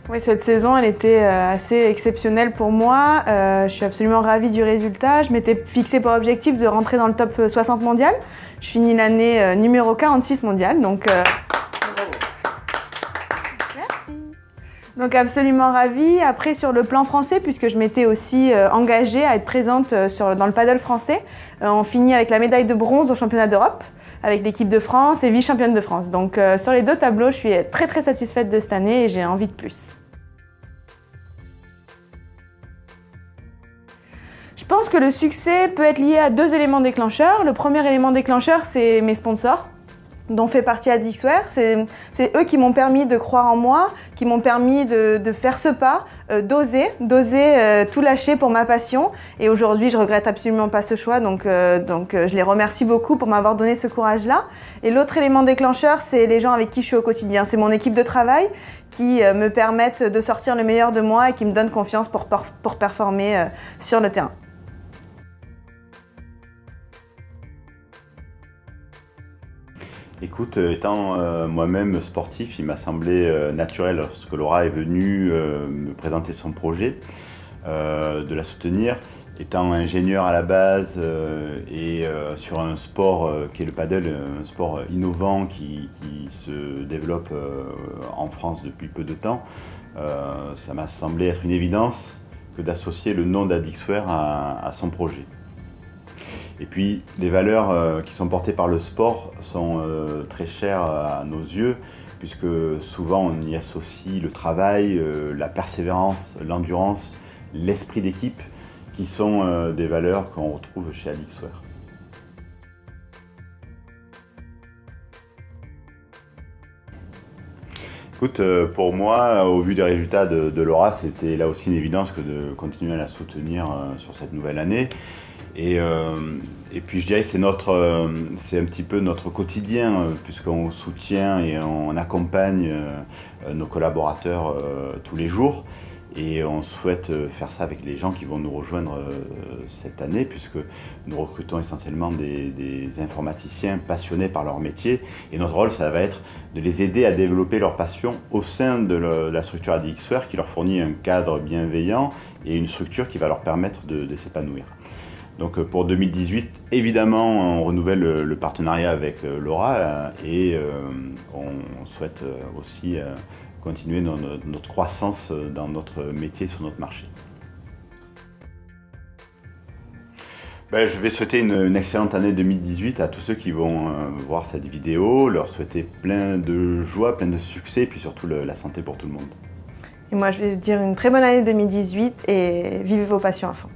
Oui, cette saison, elle était assez exceptionnelle pour moi. Je suis absolument ravie du résultat. Je m'étais fixé pour objectif de rentrer dans le top 60 mondial. Je finis l'année numéro 46 mondial, donc absolument ravie. Après, sur le plan français, puisque je m'étais aussi engagée à être présente dans le paddle français, on finit avec la médaille de bronze au championnat d'Europe, avec l'équipe de France et vice-championne de France. Donc sur les deux tableaux, je suis très satisfaite de cette année et j'ai envie de plus. Je pense que le succès peut être lié à deux éléments déclencheurs. Le premier élément déclencheur, c'est mes sponsors, dont fait partie Addictswear. C'est eux qui m'ont permis de croire en moi, qui m'ont permis de faire ce pas, d'oser tout lâcher pour ma passion. Et aujourd'hui, je regrette absolument pas ce choix, donc je les remercie beaucoup pour m'avoir donné ce courage-là. Et l'autre élément déclencheur, c'est les gens avec qui je suis au quotidien. C'est mon équipe de travail qui me permettent de sortir le meilleur de moi et qui me donnent confiance pour performer sur le terrain. Écoute, étant moi-même sportif, il m'a semblé naturel lorsque Laura est venue me présenter son projet, de la soutenir. Étant ingénieur à la base sur un sport qui est le paddle, un sport innovant qui se développe en France depuis peu de temps, ça m'a semblé être une évidence que d'associer le nom d'Addictswear à son projet. Et puis, les valeurs qui sont portées par le sport sont très chères à nos yeux, puisque souvent on y associe le travail, la persévérance, l'endurance, l'esprit d'équipe, qui sont des valeurs qu'on retrouve chez Addictswear. Écoute, pour moi, au vu des résultats de Laura, c'était là aussi une évidence que de continuer à la soutenir sur cette nouvelle année. Et puis je dirais que c'est un petit peu notre quotidien, puisqu'on soutient et on accompagne nos collaborateurs tous les jours. Et on souhaite faire ça avec les gens qui vont nous rejoindre cette année, puisque nous recrutons essentiellement des informaticiens passionnés par leur métier. Et notre rôle, ça va être de les aider à développer leur passion au sein de la structure Addictswear, qui leur fournit un cadre bienveillant et une structure qui va leur permettre de s'épanouir. Donc pour 2018, évidemment, on renouvelle le partenariat avec Laura et on souhaite aussi continuer notre croissance dans notre métier, sur notre marché. Je vais souhaiter une excellente année 2018 à tous ceux qui vont voir cette vidéo, leur souhaiter plein de joie, plein de succès et puis surtout la santé pour tout le monde. Et moi, je vais dire une très bonne année 2018 et vivez vos passions à fond.